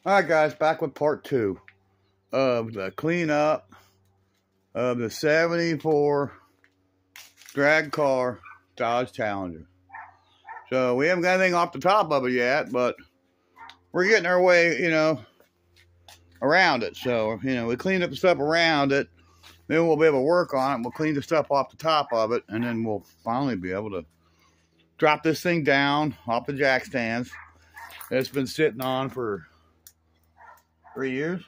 Alright guys, back with part 2 of the cleanup of the 74 drag car Dodge Challenger. So we haven't got anything off the top of it yet, but we're getting our way, around it. So, we cleaned up the stuff around it, then we'll be able to work on it. We'll clean the stuff off the top of it, and then we'll finally be able to drop this thing down off the jack stands. It's been sitting on for 3 years,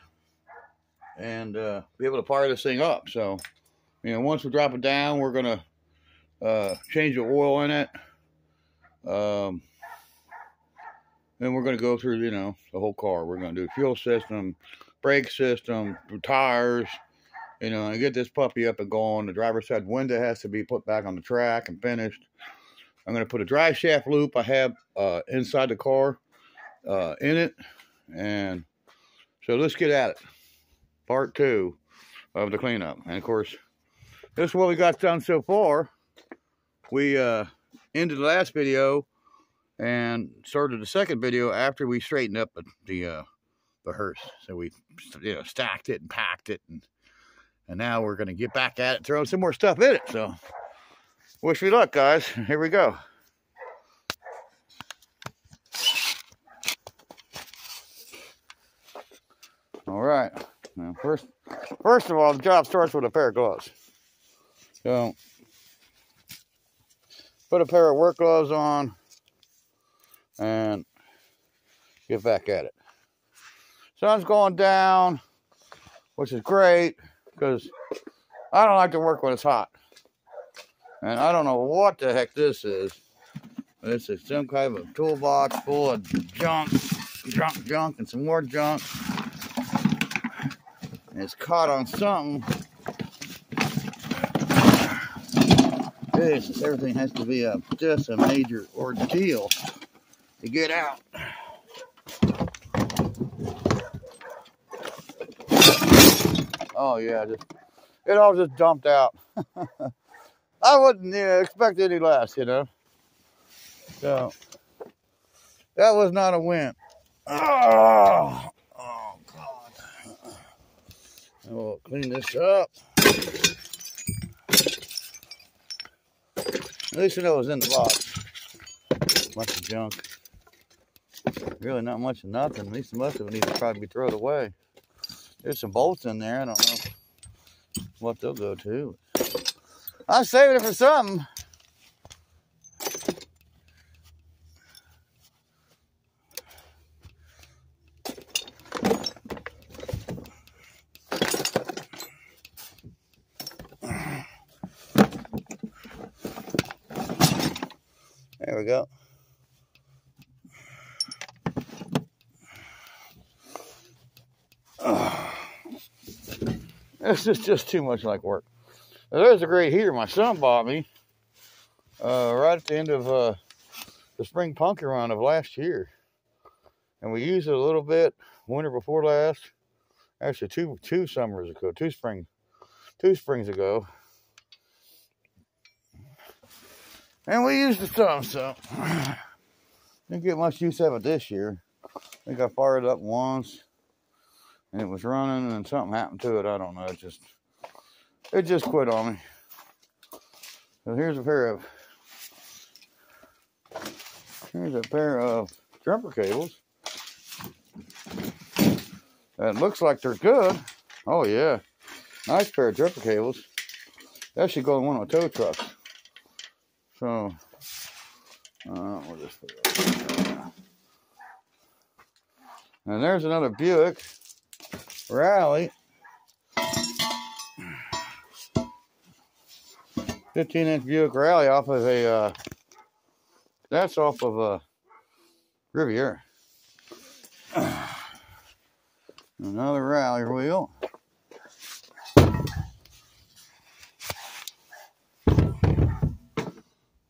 and be able to fire this thing up. So, once we drop it down, we're gonna change the oil in it. Then we're gonna go through, the whole car. We're gonna do fuel system, brake system, tires, and get this puppy up and going. The driver's side window has to be put back on the track and finished. I'm gonna put a drive shaft loop I have inside the car in it, and so let's get at it. Part 2 of the cleanup. And of course, this is what we got done so far. We ended the last video and started the second video after we straightened up the hearse. So we stacked it and packed it, and now we're gonna get back at it, throw some more stuff in it. So wish me luck, guys. Here we go. All right. Now, first of all, the job starts with a pair of gloves. So, put a pair of work gloves on and get back at it. Sun's going down, which is great because I don't like to work when it's hot. And I don't know what the heck this is. This is some kind of a toolbox full of junk, and some more junk. It's caught on something. Everything has to be just a major ordeal to get out. Oh yeah, it all just dumped out. I wouldn't expect any less, So that was not a win. Oh God. We'll clean this up. At least I know it was in the box. Bunch of junk. Really not much of nothing. At least most of it needs to probably be thrown away. There's some bolts in there. I don't know what they'll go to. I'm saving it for something. There we go. This is just too much like work. Now, there's a great heater my son bought me right at the end of the spring pumpkin run of last year. And we used it a little bit winter before last. Actually, two summers ago, two springs ago. And we used it some, so didn't get much use of it this year. I think I fired it up once, and it was running, and something happened to it. I don't know. It just quit on me. So here's a pair of jumper cables. That looks like they're good. Oh yeah, nice pair of jumper cables. That should go in one of the tow trucks. So, we'll just put it over there. And there's another Buick Rally. 15-inch Buick Rally off of that's off of a Riviera. Another Rally wheel.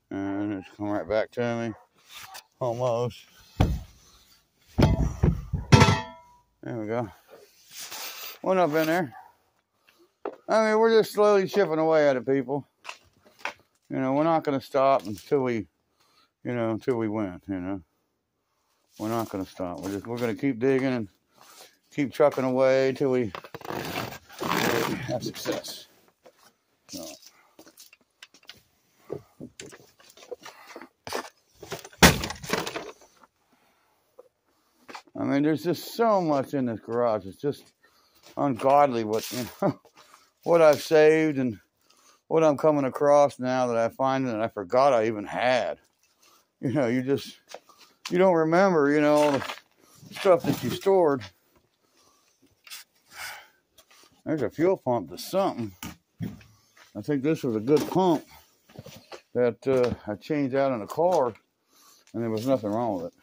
And it's come right back to me. Almost. There we go. One up in there. I mean, we're just slowly chipping away at it, people. We're not going to stop until we win, We're not going to stop. We're going to keep digging and keep trucking away till we have success. So. I mean, there's just so much in this garage. It's just ungodly what, you know, what I've saved and what I'm coming across now that I find that I forgot I even had. You know, you don't remember, you know, all the stuff that you stored. There's a fuel pump to something. I think this was a good pump that I changed out in a car, and there was nothing wrong with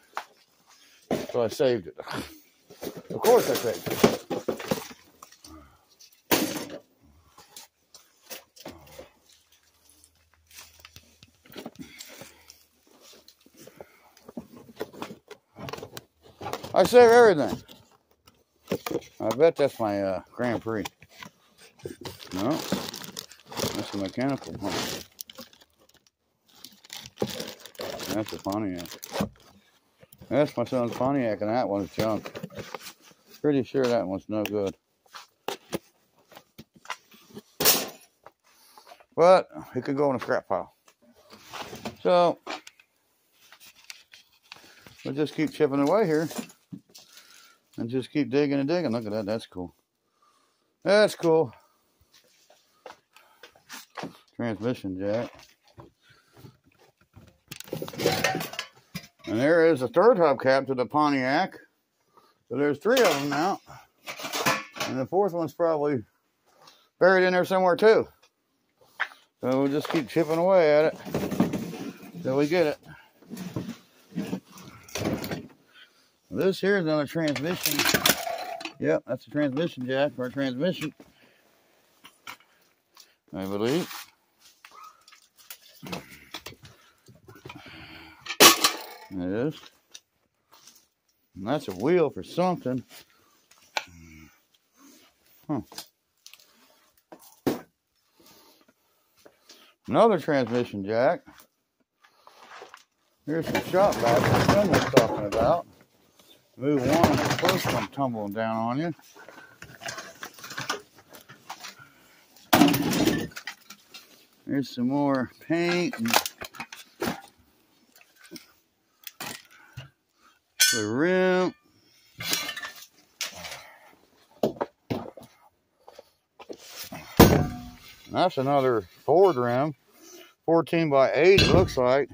it. So I saved it. Of course I saved it. I save everything. I bet that's my Grand Prix. No, that's a mechanical pump. That's a Pontiac. That's my son's Pontiac, and that one's junk. Pretty sure that one's no good. But it could go in a scrap pile. So we'll just keep chipping away here. And just keep digging and digging. Look at that. That's cool. That's cool. Transmission jack. And there is a third hubcap to the Pontiac. So there's 3 of them now. And the 4th one's probably buried in there somewhere too. So we'll just keep chipping away at it till we get it. This here is another transmission. Yep, that's a transmission jack for a transmission, I believe. It is. And that's a wheel for something. Huh. Another transmission jack. Here's some shop vac that Tim was talking about. Move one and the first one tumbling down on you. Here's some more paint and the rim. That's another Ford rim. 14 by 8 it looks like.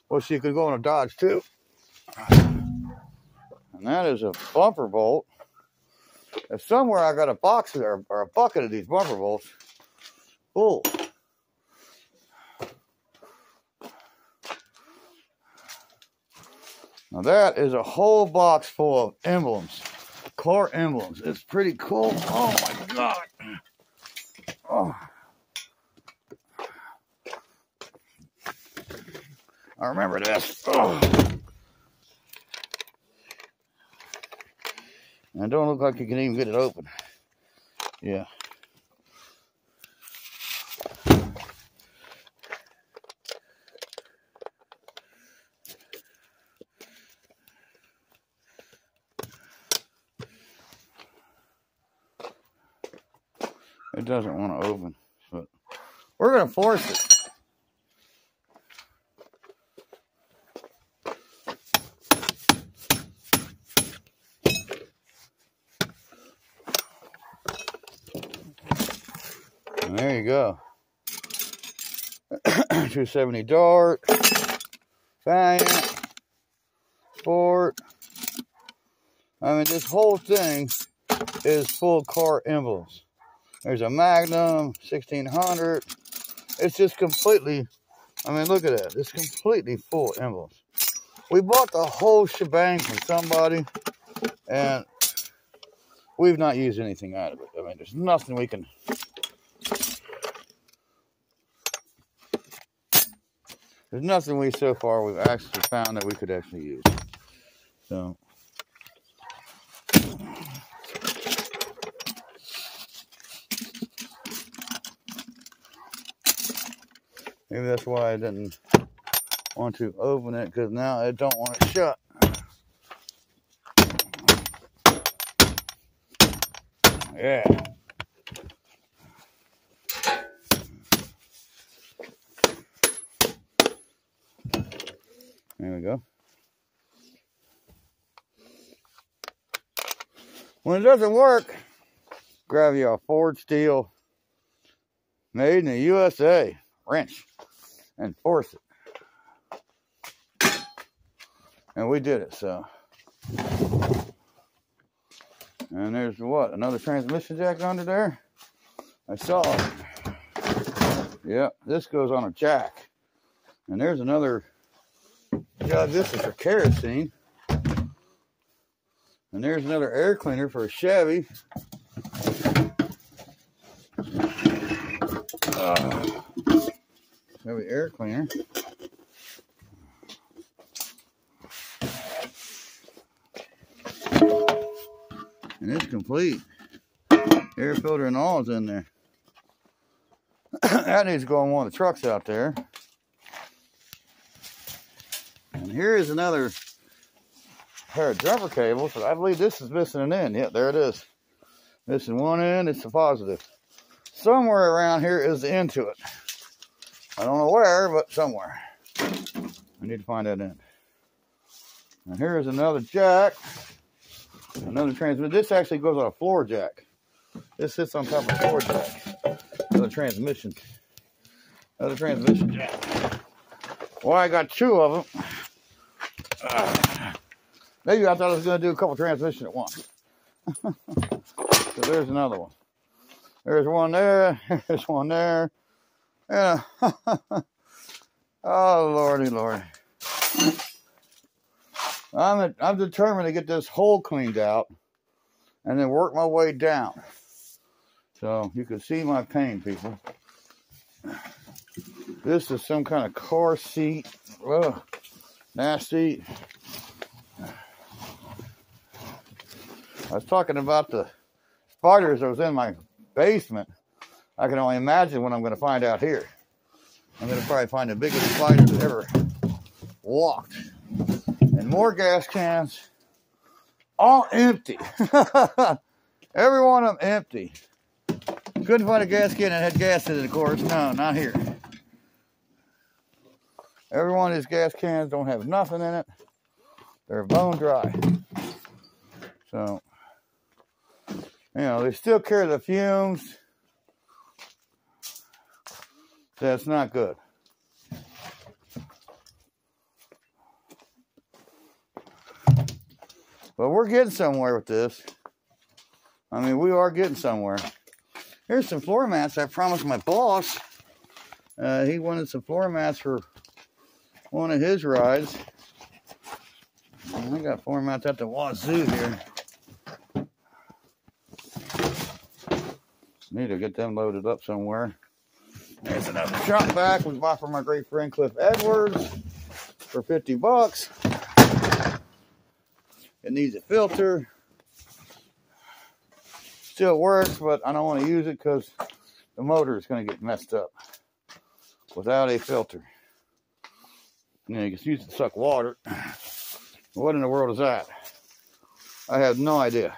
Well, she could go on a Dodge too. And that is a bumper bolt. If somewhere I got a box there or a bucket of these bumper bolts. Oh. Now that is a whole box full of emblems. Car emblems. It's pretty cool. Oh my God. Oh. I remember this. Oh. And it don't look like you can even get it open. Yeah. It doesn't want to open, but we're going to force it. And there you go. 270 Dart, Valiant, Sport. I mean, this whole thing is full of car emblems. There's a Magnum, 1600. It's just completely, I mean, look at that. It's completely full of emblems. We bought the whole shebang from somebody, and we've not used anything out of it. I mean, there's nothing we can. There's nothing so far we've actually found that we could actually use. So. Maybe that's why I didn't want to open it, because now I don't want it shut. Yeah. There we go. When it doesn't work, grab you a Ford Steel made in the USA wrench and force it. And we did it, so. And there's what? Another transmission jack under there? I saw it. Yep, this goes on a jack. And there's another, God, this is for kerosene. And there's another air cleaner for a Chevy. Chevy air cleaner. And it's complete. Air filter and all is in there. That needs to go on one of the trucks out there. And here is another pair of jumper cables, but I believe this is missing an end. Yep, there it is. Missing one end, it's a positive. Somewhere around here is the end to it. I don't know where, but somewhere. I need to find that end. And here's another jack. Another transmission. This actually goes on a floor jack. This sits on top of a floor jack. Another transmission. Another transmission jack. Well, I got two of them. Maybe I thought I was going to do a couple transmissions at once. So there's another one. There's one there. There's one there. Yeah. Oh, Lordy, Lord. I'm determined to get this hole cleaned out and then work my way down. So you can see my pain, people. This is some kind of car seat. Ugh, nasty. I was talking about the spiders that was in my basement. I can only imagine what I'm going to find out here. I'm going to probably find the biggest spider that ever walked. And more gas cans, all empty. Every one of them empty. Couldn't find a gas can that had gas in it, of course. No, not here. Every one of these gas cans don't have nothing in it. They're bone dry. So, you know, they still carry the fumes. That's not good. But we're getting somewhere with this. I mean, we are getting somewhere. Here's some floor mats I promised my boss. He wanted some floor mats for one of his rides. And I got floor mats at the wazoo here. Need to get them loaded up somewhere. There's another shop vac we bought from my great friend Cliff Edwards for $50. It needs a filter. Still works, but I don't want to use it because the motor is going to get messed up without a filter. You know, you can use it to suck water. What in the world is that? I have no idea.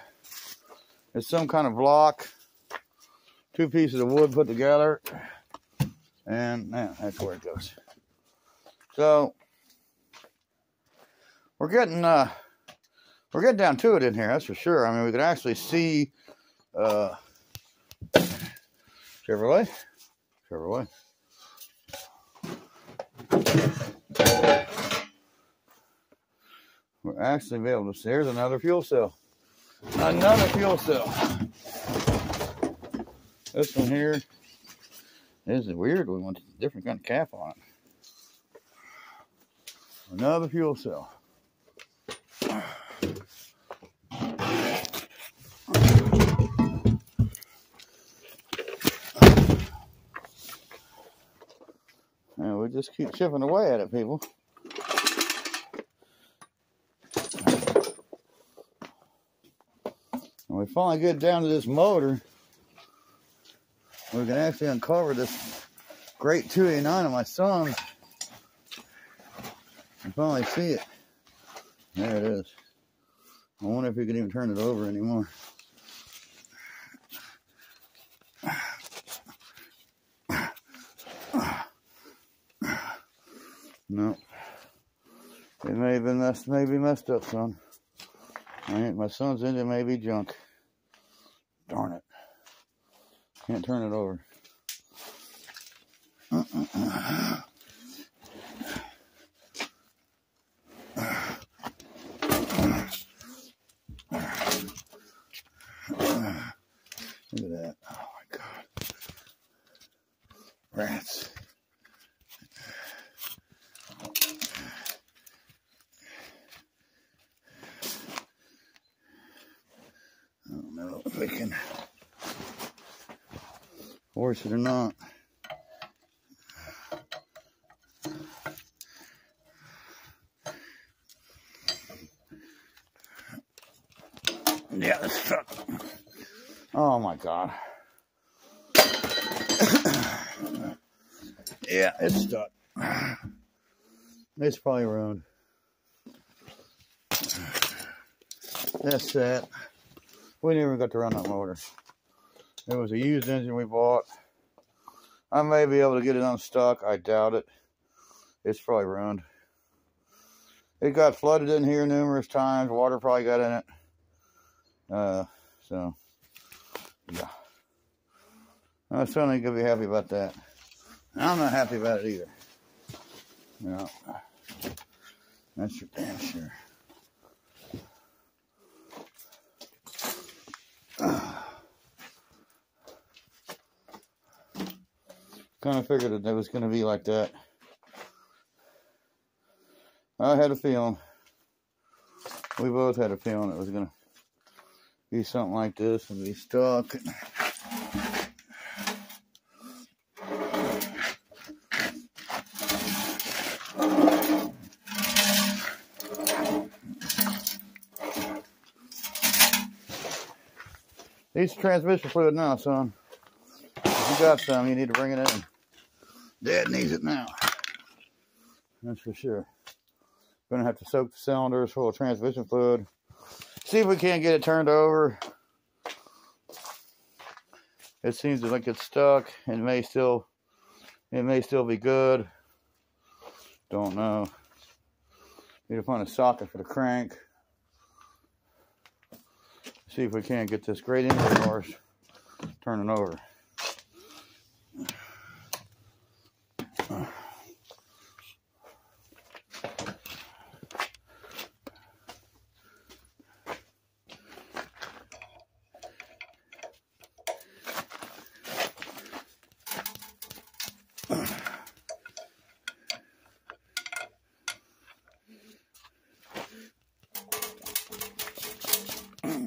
It's some kind of block. Two pieces of wood put together. And yeah, that's where it goes. So we're getting down to it in here, that's for sure. I mean, we can actually see Chevrolet. We're actually be able to see. There's another fuel cell. Another fuel cell. This one here is a weird one with a different kind of cap on it. Another fuel cell. And we just keep chipping away at it, people. When we finally get down to this motor, we can actually uncover this great 289 of my son's. You finally see it. There it is. I wonder if you can even turn it over anymore. maybe messed up, son. My son's engine may be junk. Darn it. Can't turn it over. Look at that. Oh my God. Rats. I don't know if we can force it or not. Yeah, it's stuck. Oh my God. Yeah, it's stuck. It's probably ruined. That's that. We never got to run that motor. It was a used engine we bought. I may be able to get it unstuck. I doubt it. It's probably ruined. It got flooded in here numerous times. Water probably got in it. So, yeah. My son ain't gonna be happy about that. I'm not happy about it either. No. That's for damn sure. Kind of figured that it was going to be like that. I had a feeling. We both had a feeling it was going to be something like this and be stuck. Needs transmission fluid now, son. If you got some, you need to bring it in. Dad needs it now. That's for sure. Gonna have to soak the cylinders full of transmission fluid. See if we can't get it turned over. It seems like it's stuck. It may still be good. Don't know. Need to find a socket for the crank. See if we can't get this great engine of ours turning over.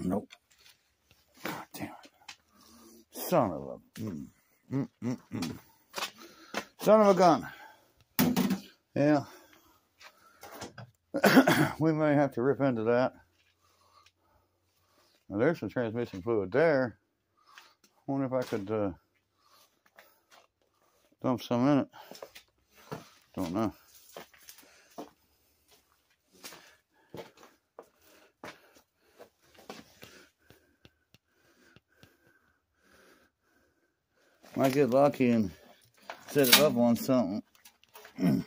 Nope. God damn it. Son of a... Son of a gun. Yeah. We may have to rip into that. Now, there's some transmission fluid there. I wonder if I could dump some in it. Don't know. Might get lucky and set it up on something. And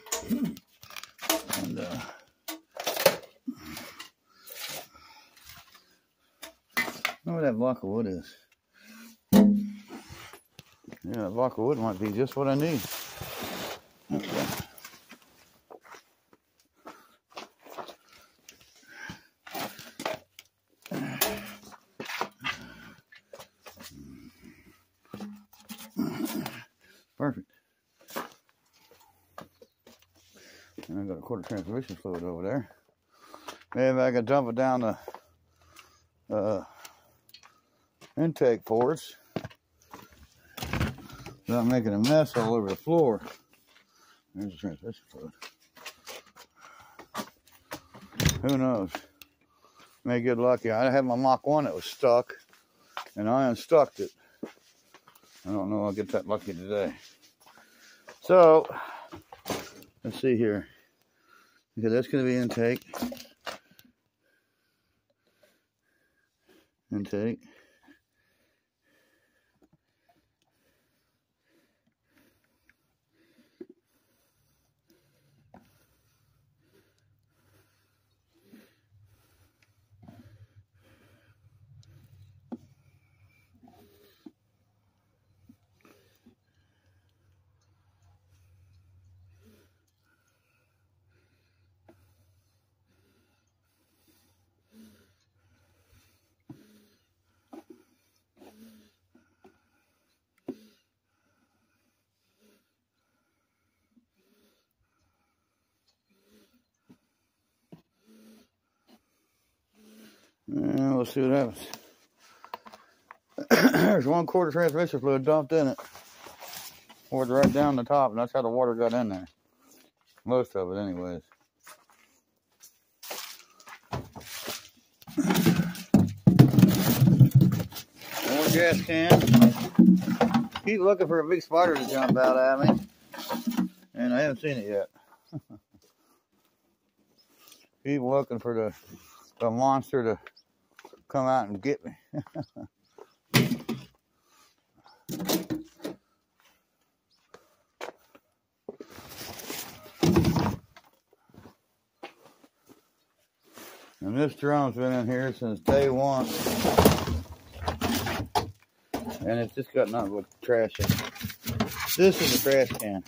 know where that block of wood is. Yeah, that block of wood might be just what I need. Okay. Perfect. And I got a quarter transmission fluid over there. Maybe I could dump it down the intake ports without making a mess all over the floor. There's the transmission fluid. Who knows? May get lucky. I had my Mach 1 that was stuck, and I unstuck it. I don't know I'll get that lucky today. So, let's see here. Okay, that's going to be intake. Intake. let's see what happens. There's 1/4 transmission fluid dumped in it. Poured right down the top, and that's how the water got in there. Most of it, anyways. More gas can. Keep looking for a big spider to jump out at me, and I haven't seen it yet. Keep looking for the monster to come out and get me. And this drum's been in here since day one. And it's just got nothing but trash in it. This is a trash can.